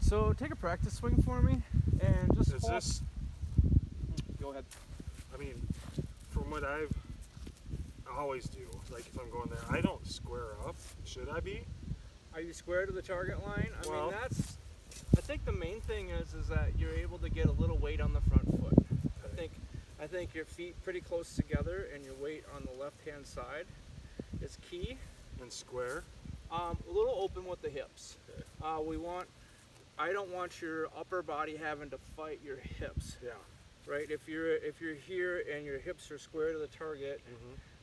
So take a practice swing for me, and just Is hold. this, Go ahead. I mean, from what I always do, like if I'm going there, I don't square up. Should I be? Are you square to the target line? I Well- mean, I think the main thing is that you're able to get a little weight on the front foot. I think your feet pretty close together and your weight on the left-hand side is key. And square? A little open with the hips. Okay. I don't want your upper body having to fight your hips, Yeah. right? If you're here and your hips are square to the target,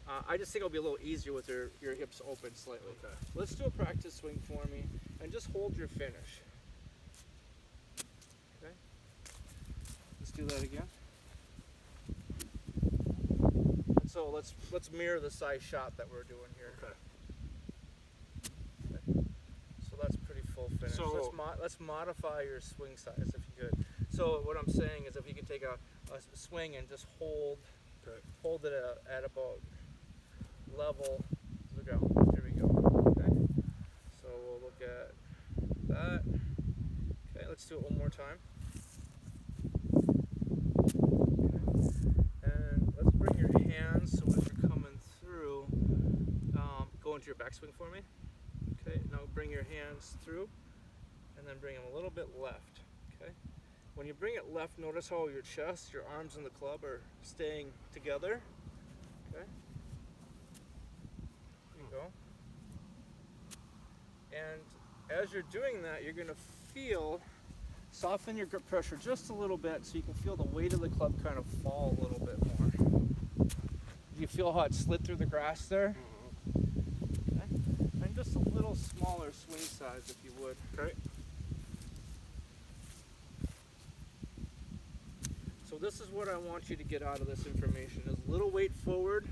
I just think it'll be a little easier with your hips open slightly. Okay. Let's do a practice swing for me and just hold your finish. Okay. Let's do that again. And so let's mirror the size shot that we're doing here. Okay. So that's pretty full finish. So- Let's modify your swing size if you could. So what I'm saying is if you could take a swing and just hold it at about level to the ground. There we go. Okay. So we'll look at that. Okay, let's do it one more time. Okay. And let's bring your hands so as you're coming through, go into your backswing for me. Okay, now bring your hands through and then bring them a little bit left. Okay. When you bring it left, notice how your chest, your arms, and the club are staying together. Okay. There you go. And as you're doing that, you're going to soften your grip pressure just a little bit so you can feel the weight of the club kind of fall a little bit more. Do you feel how it slid through the grass there? Okay. And just a little smaller swing size if you would. Okay. So this is what I want you to get out of this information is a little weight forward,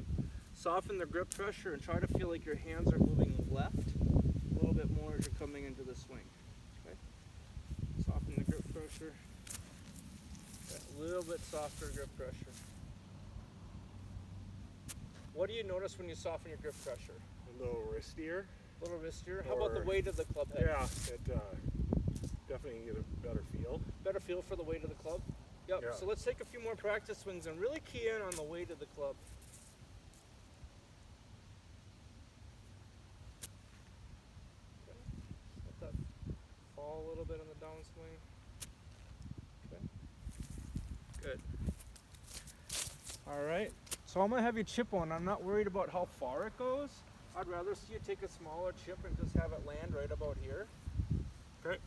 soften the grip pressure, and try to feel like your hands are moving left a little bit more as you're coming into the swing. Okay? Soften the grip pressure. A little bit softer grip pressure. What do you notice when you soften your grip pressure? A little wristier. A little wristier? How about the weight of the club head? Yeah, it definitely get a better feel. Better feel for the weight of the club? Yep. Yeah. So let's take a few more practice swings and really key in on the weight of the club. Okay. Let that fall a little bit in the downswing. Okay. Good. All right. So I'm gonna have you chip one. I'm not worried about how far it goes. I'd rather see you take a smaller chip and just have it land right about here. Okay.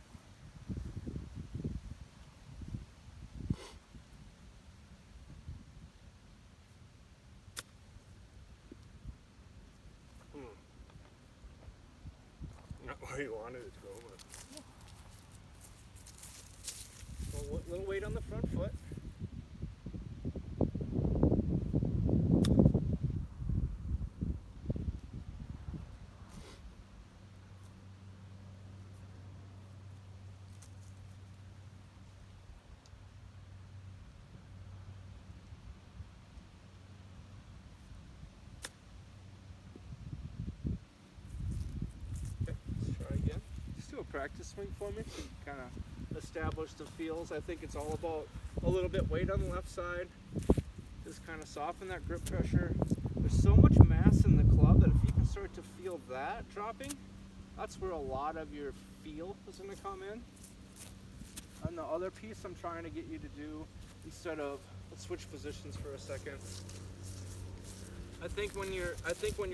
Not where you wanted it to go, but So a little weight on the front foot. Okay, let's try again. Just do a practice swing for me to kind of establish the feels. I think it's all about a little bit weight on the left side. Just kind of soften that grip pressure. There's so much mass in the club that if you can start to feel that dropping, that's where a lot of your feel is going to come in. And the other piece I'm trying to get you to do, instead of, let's switch positions for a second. I think when you're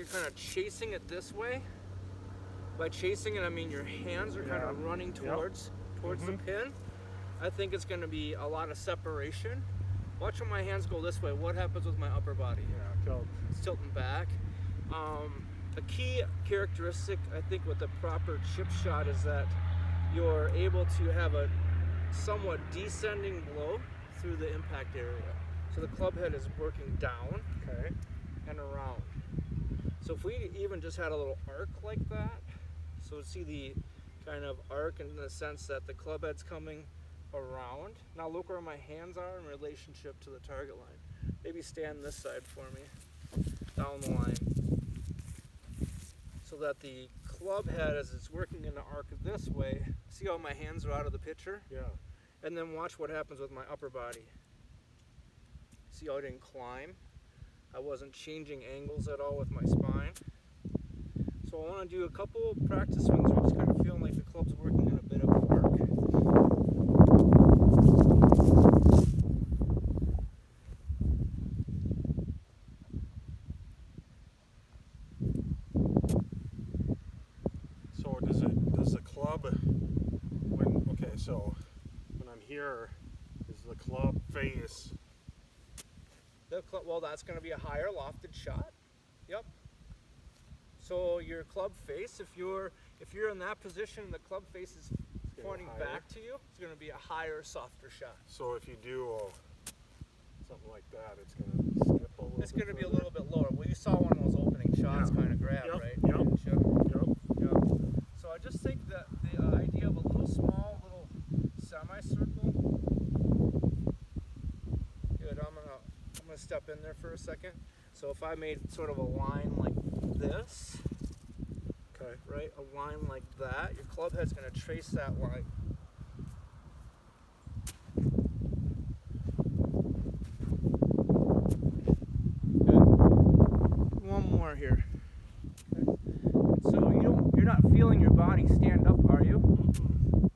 kind of chasing it this way, by chasing it I mean your hands are kind of running towards the pin. I think it's going to be a lot of separation. Watch when my hands go this way. What happens with my upper body? yeah, tilt. It's tilting back. A key characteristic, I think, with the proper chip shot is that you're able to have a somewhat descending blow through the impact area. So the club head is working down and around. So if we even just had a little arc like that, so see the kind of arc in the sense that the club head's coming around. Now look where my hands are in relationship to the target line. Maybe stand this side for me, down the line, so that the club head as it's working in the arc this way. See how my hands are out of the picture? Yeah. And then watch what happens with my upper body. See how I didn't climb? I wasn't changing angles at all with my spine. So I want to do a couple practice swings where I'm just kind of feeling like the club's working in a bit of an arc. So does the club, so when I'm here, is the club face? Well, that's going to be a higher lofted shot. Yep. So your club face, if you're in that position, the club face is pointing back to you. It's going to be a higher, softer shot. So if you do something like that, it's going to skip a little. It's going to be a little bit lower. Well, you saw one of those opening shots kind of grab, Yep. right? Yep. Didn't you? Yep. Yep. So I just think that the idea of a little small, little semicircle. Good. I'm gonna step in there for a second. So if I made sort of a line like this, Okay. right, a line like that, your club head's gonna trace that line. Good. One more here. Okay. So you're not feeling your body stand up, are you?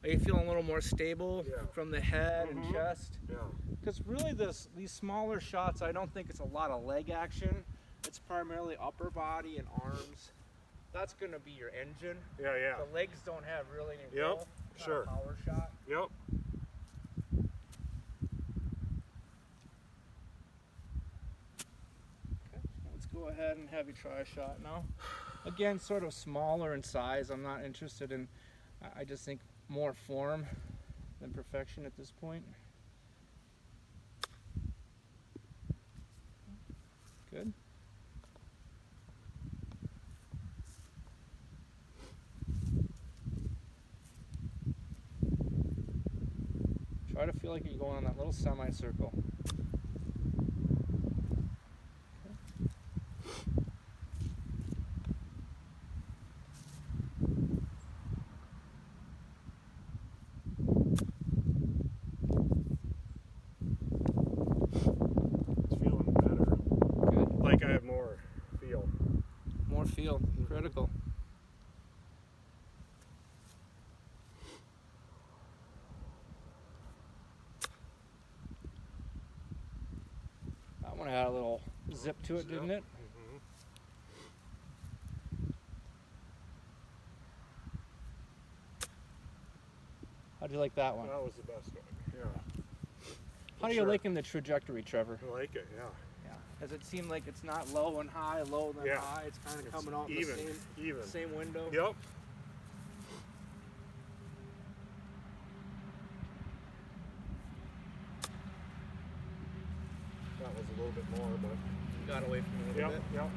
Are you feeling a little more stable from the head and chest? Yeah. Because really these smaller shots, I don't think it's a lot of leg action. It's primarily upper body and arms. That's going to be your engine. Yeah. The legs don't have really any Yep. role. It's not a power shot. Yep. Okay. Let's go ahead and have you try a shot now. Again, sort of smaller in size. I'm not interested in, I just think more form than perfection at this point. Good. Try to feel like you're going on that little semicircle. It's feeling better. Good. Like I have more feel. More feel. Critical. That one had a little zip to it, didn't it? Mm-hmm. How'd you like that one? That was the best one. Yeah. How do you liking the trajectory, Trevor? I like it. Yeah. Yeah. Does it seem like it's not low and high, low then high? It's kind of coming out in the same window. Yep. That was a little bit more, but Got away from it a little bit. Yep.